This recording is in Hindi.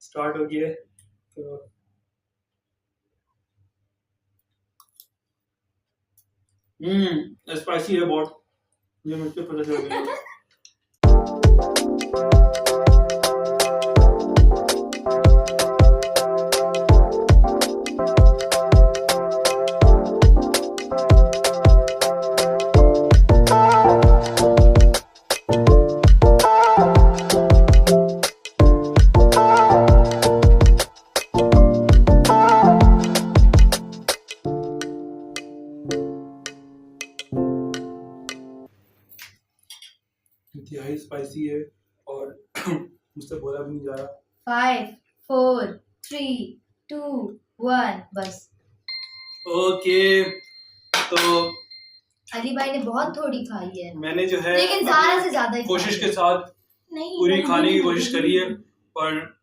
स्टार्ट हो गया है तो स्पाइसी है बहुत, ये मुझे पता चल गया। इंतहाई स्पाइसी है और मुझसे बोला भी नहीं जा रहा। 5 4 3 2 1 बस। ओके तो अली भाई ने बहुत थोड़ी खाई है, मैंने जो है लेकिन ज़्यादा से ज़्यादा कोशिश के साथ पूरी खाने की कोशिश करी है, पर